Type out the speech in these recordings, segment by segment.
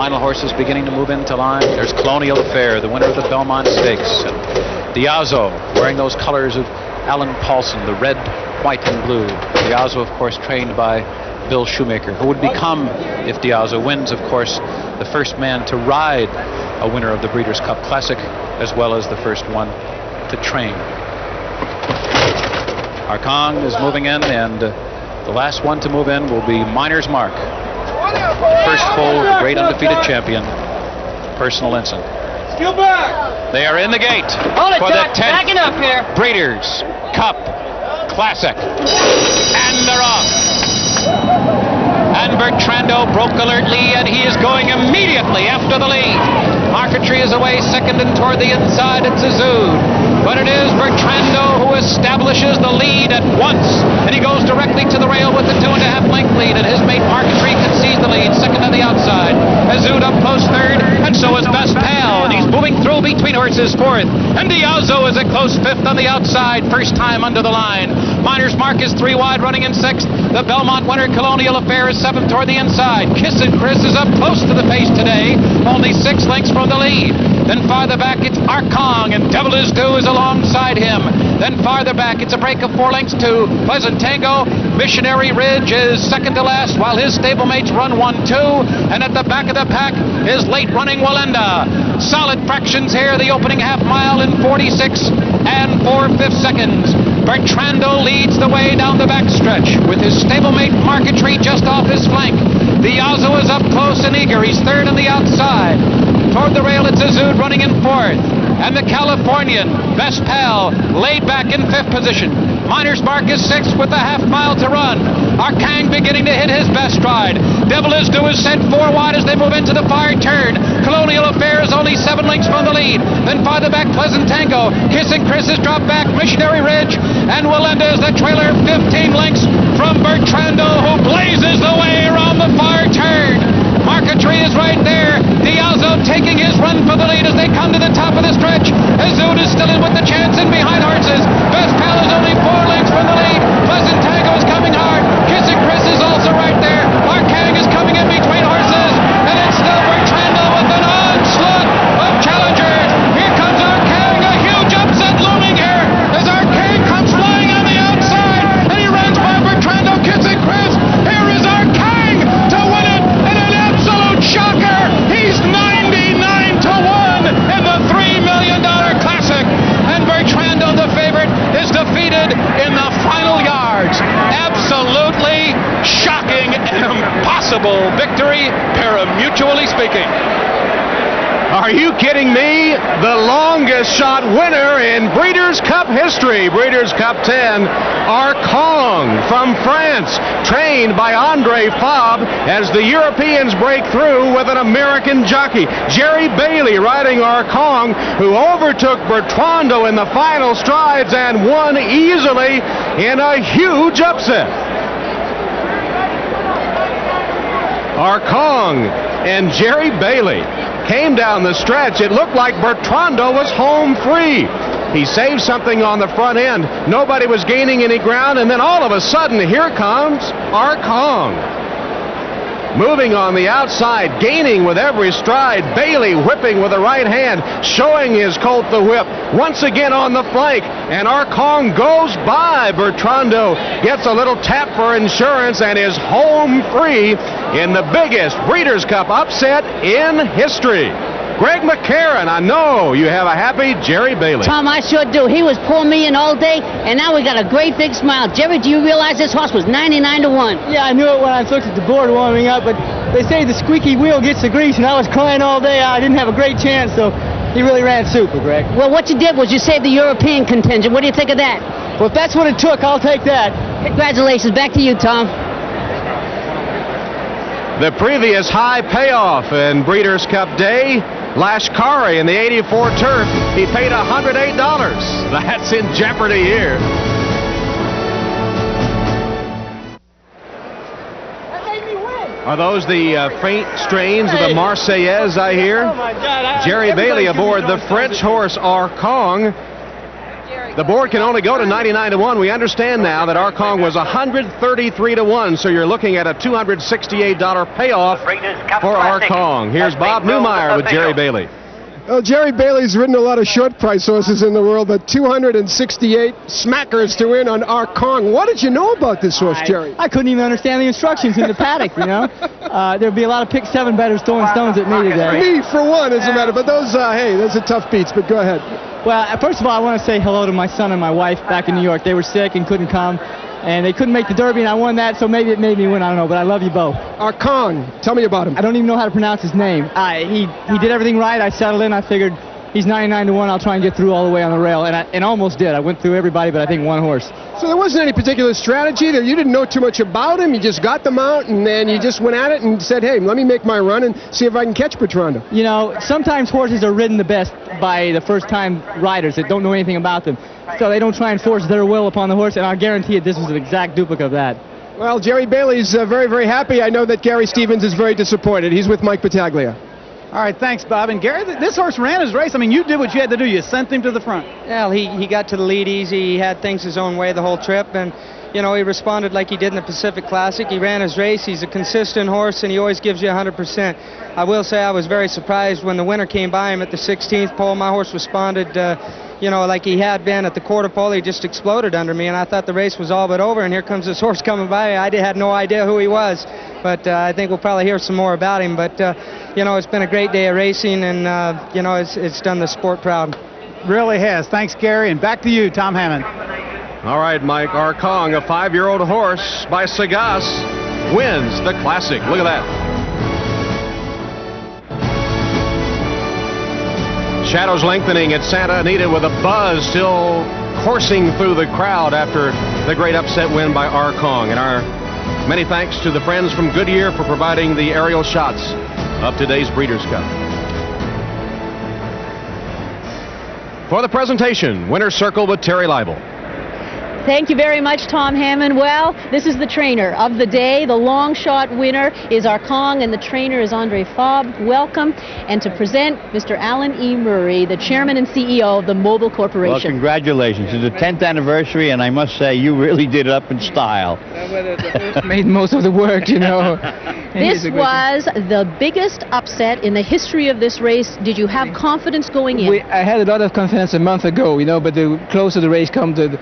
final horses beginning to move into line. There's Colonial Affair, the winner of the Belmont Stakes. And Diazo, wearing those colors of Alan Paulson, the red, white, and blue. Diazo, of course, trained by Bill Shoemaker, who would become, if Diazo wins, of course, the first man to ride a winner of the Breeders' Cup Classic, as well as the first one to train. Arcangues is moving in, and the last one to move in will be Miner's Mark. First foal of the great undefeated champion, Personal Ensign. They are in the gate for the 10th Breeders' Cup Classic. And they're off. And Bertrando broke alertly, and he is going immediately after the lead. Marquetry is away second, and toward the inside it's Azud. But it is Bertrando who establishes the lead at once, and he goes directly to the rail with the 2.5 length lead, and his mate Marquetry concedes the lead, second on the outside. Azud up close third, and so is Best Pal, and he's moving through between horses fourth, and Diazo is a close fifth on the outside, first time under the line. Miner's Mark is 3 wide, running in sixth. The Belmont winner Colonial Affair is seventh toward the inside. Kissin' Chris is up close to the pace today, only 6 lengths from the lead. Then farther back it's Arcangues, and Devil Is Due is alongside him. Then farther back it's a break of 4 lengths to Pleasant Tango. Missionary Ridge is second to last, while his stablemates run 1-2. And at the back of the pack is late running Walenda. Solid fractions here, the opening half mile in 46 and 4/5 seconds. Bertrando leads the way down the backstretch with his stablemate Marquetry just off his flank. Diazo is up close and eager. He's third on the outside. Toward the rail it's Azud running in fourth. And the Californian, Best Pal, laid back in 5th position. Miner's Mark is 6th with a half mile to run. Arcangues beginning to hit his best stride. Devil Is Due is sent 4 wide as they move into the far turn. Colonial Affair is only 7 lengths from the lead. Then farther back, Pleasant Tango. Kissin' Chris has dropped back. Missionary Ridge. And Walenda is the trailer, 15 lengths from Bertrando, who blazes the way around the far turn. Marquetry is right there. Diazo taking his run for the lead as they come to the top of the stretch. Azud is still in with the chance in behind horses. Best Pal is only 4 lengths from the lead. Pleasant Tango is coming hard. Kissin' Chris is also right there. Arcangues is coming in between horses. And it's still Bertrando with an onslaught of challengers. Here comes Arcangues. A huge upset looming here as Arcangues comes flying on the outside. And he runs by Bertrando. Kissin' Chris. Here is Arcangues to win it. And an absolute shocker. He's 99-1 in the $3 million Classic. And Bertrando, the favorite, is defeated in the final yards. Absolutely shocking and impossible victory, pari-mutually speaking. Are you kidding me? The longest shot winner in Breeders' Cup history. Breeders' Cup 10, Arcangues from France, trained by Andre Fabre as the Europeans break through with an American jockey. Jerry Bailey riding Arcangues, who overtook Bertrando in the final strides and won easily in a huge upset. Arcangues and Jerry Bailey came down the stretch. It looked like Bertrando was home free. He saved something on the front end. Nobody was gaining any ground, and then all of a sudden, here comes Arcangues. Moving on the outside, gaining with every stride. Bailey whipping with the right hand, showing his colt the whip. Once again on the flank, and Arcangues goes by Bertrando, gets a little tap for insurance, and is home free in the biggest Breeders' Cup upset in history. Greg McCarron, I know you have a happy Jerry Bailey. Tom, I sure do. He was pulling me in all day, and now we got a great big smile. Jerry, do you realize this horse was 99-1? Yeah, I knew it when I looked at the board warming up, but they say the squeaky wheel gets the grease, and I was crying all day. I didn't have a great chance, so he really ran super, Greg. Well, what you did was you saved the European contingent. What do you think of that? Well, if that's what it took, I'll take that. Congratulations. Back to you, Tom. The previous high payoff in Breeders' Cup Day, Lashkari in the 84 turf, he paid $108. That's in jeopardy here. That made me win. Are those the faint strains of the Marseillaise I hear? Oh, my God. Jerry Bailey aboard the French horse Arcangues. The board can only go to 99-1. We understand now that Arcang was 133-1, so you're looking at a $268 payoff for Arcang. Here's Bob Newmeyer with Jerry Bailey. Well, Jerry Bailey's ridden a lot of short price horses in the world, but 268 smackers to win on Arcang. What did you know about this horse, Jerry? I couldn't even understand the instructions in the paddock, you know. There'd be a lot of pick 7 bettors throwing stones at me today. Me, for one, as a matter. But those, hey, those are tough beats, but go ahead. Well, first of all, I want to say hello to my son and my wife back in New York. They were sick and couldn't come, and they couldn't make the Derby, and I won that, so maybe it made me win. I don't know, but I love you both. Arcang, tell me about him. I don't even know how to pronounce his name. He did everything right. I settled in. I figured he's 99-1. I'll try and get through all the way on the rail, and almost did. I went through everybody, but I think one horse. So there wasn't any particular strategy there. You didn't know too much about him. You just got them out, and then you just went at it and said, hey, let me make my run and see if I can catch Bertrando. You know, sometimes horses are ridden the best by the first-time riders that don't know anything about them. So they don't try and force their will upon the horse, and I guarantee you this was an exact duplicate of that. Well, Jerry Bailey's very, very happy. I know that Gary Stevens is very disappointed. He's with Mike Battaglia. All right, thanks, Bob. And Gary, this horse ran his race. I mean, you did what you had to do. You sent him to the front. Well, he got to the lead easy. He had things his own way the whole trip, and you know, he responded like he did in the Pacific Classic. He ran his race. He's a consistent horse, and he always gives you 100%. I will say I was very surprised when the winner came by him at the 16th pole. My horse responded, you know, like he had been at the quarter pole. He just exploded under me, and I thought the race was all but over, and here comes this horse coming by. I had no idea who he was, but I think we'll probably hear some more about him. But, you know, it's been a great day of racing, and, you know, it's done the sport proud. Really has. Thanks, Gary, and back to you, Tom Hammond. All right, Mike. Arcang, a 5-year-old horse by Sagas, wins the Classic. Look at that. Shadows lengthening at Santa Anita with a buzz still coursing through the crowd after the great upset win by Arcang. And our many thanks to the friends from Goodyear for providing the aerial shots of today's Breeders' Cup. For the presentation, Winner's Circle with Terry Leibel. Thank you very much, Tom Hammond. Well, this is the trainer of the day. The long shot winner is Arcang, and the trainer is Andre Faub. Welcome. And to present Mr. Alan E. Murray, the chairman and CEO of the Mobile Corporation. Well, congratulations. It's the 10th anniversary, and I must say, you really did it up in style. Made most of the work, you know. This was the biggest upset in the history of this race. Did you have confidence going in? I had a lot of confidence a month ago, you know, but the closer the race comes, the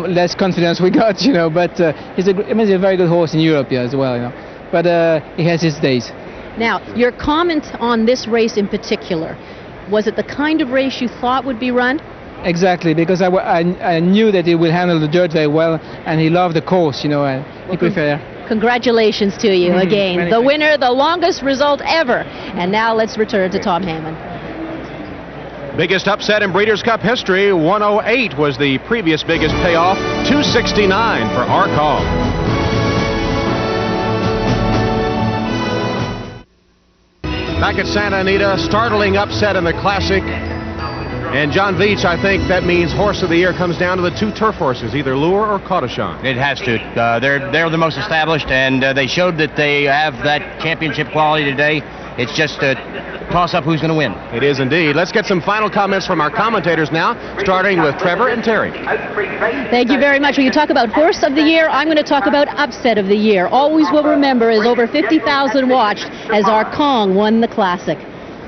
less confidence we got, you know. But he's a very good horse in Europe, yeah, as well, you know. But he has his days. Now, your comment on this race in particular, was it the kind of race you thought would be run? Exactly, because I knew that he would handle the dirt very well, and he loved the course, you know, and he preferred. Congratulations to you again. The winner, the longest result ever. And now let's return to Tom Hammond. Biggest upset in Breeders' Cup history, 108 was the previous biggest payoff, 269 for Arcang. Back at Santa Anita, startling upset in the Classic. And John Veach, I think that means Horse of the Year comes down to the 2 turf horses, either Lure or Caudichon. It has to. They're the most established, and they showed that they have that championship quality today. It's just a toss-up who's going to win. It is indeed. Let's get some final comments from our commentators now, starting with Trevor and Terry. Thank you very much. When you talk about Horse of the Year, I'm going to talk about Upset of the Year. Always will remember is over 50,000 watched as Arcang won the Classic.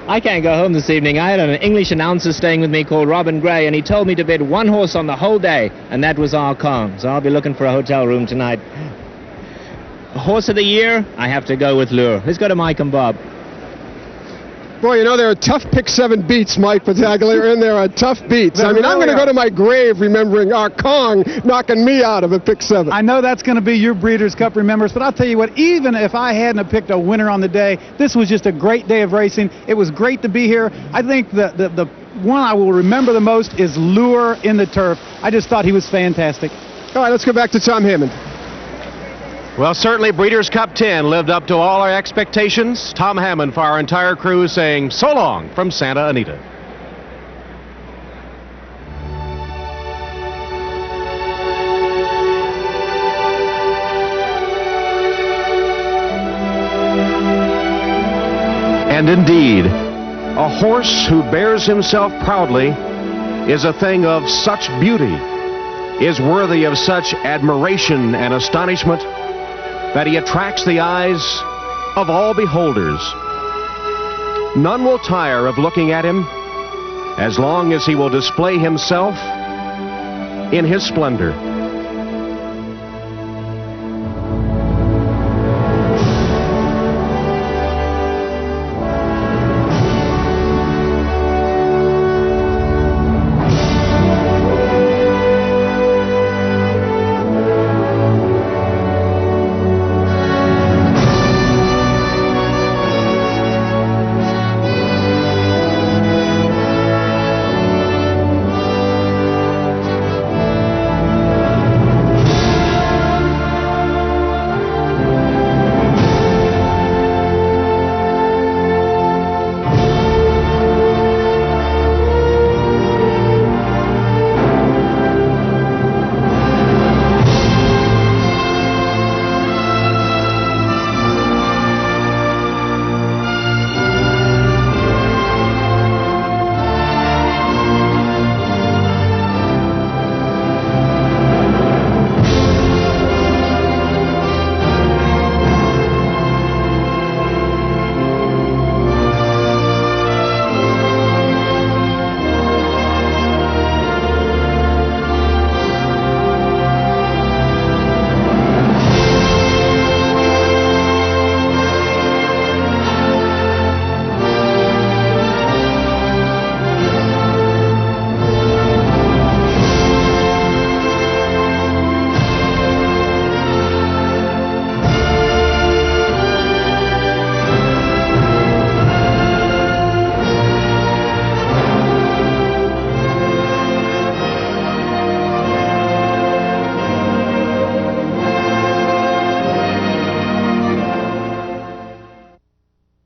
I can't go home this evening. I had an English announcer staying with me called Robin Gray, and he told me to bid one horse on the whole day, and that was Arcang. So I'll be looking for a hotel room tonight. Horse of the Year, I have to go with Lure. Let's go to Mike and Bob. Boy, you know, there are tough pick 7 beats, Mike Battaglia, and there are tough beats. I mean, I'm going to go to my grave remembering Arcang knocking me out of a pick 7. I know that's going to be your Breeders' Cup remembrance, but I'll tell you what, even if I hadn't picked a winner on the day, this was just a great day of racing. It was great to be here. I think the one I will remember the most is Lure in the turf. I just thought he was fantastic. All right, let's go back to Tom Hammond. Well, certainly Breeders' Cup 10 lived up to all our expectations. Tom Hammond for our entire crew saying so long from Santa Anita. And indeed, a horse who bears himself proudly is a thing of such beauty is worthy of such admiration and astonishment that he attracts the eyes of all beholders. None will tire of looking at him as long as he will display himself in his splendor.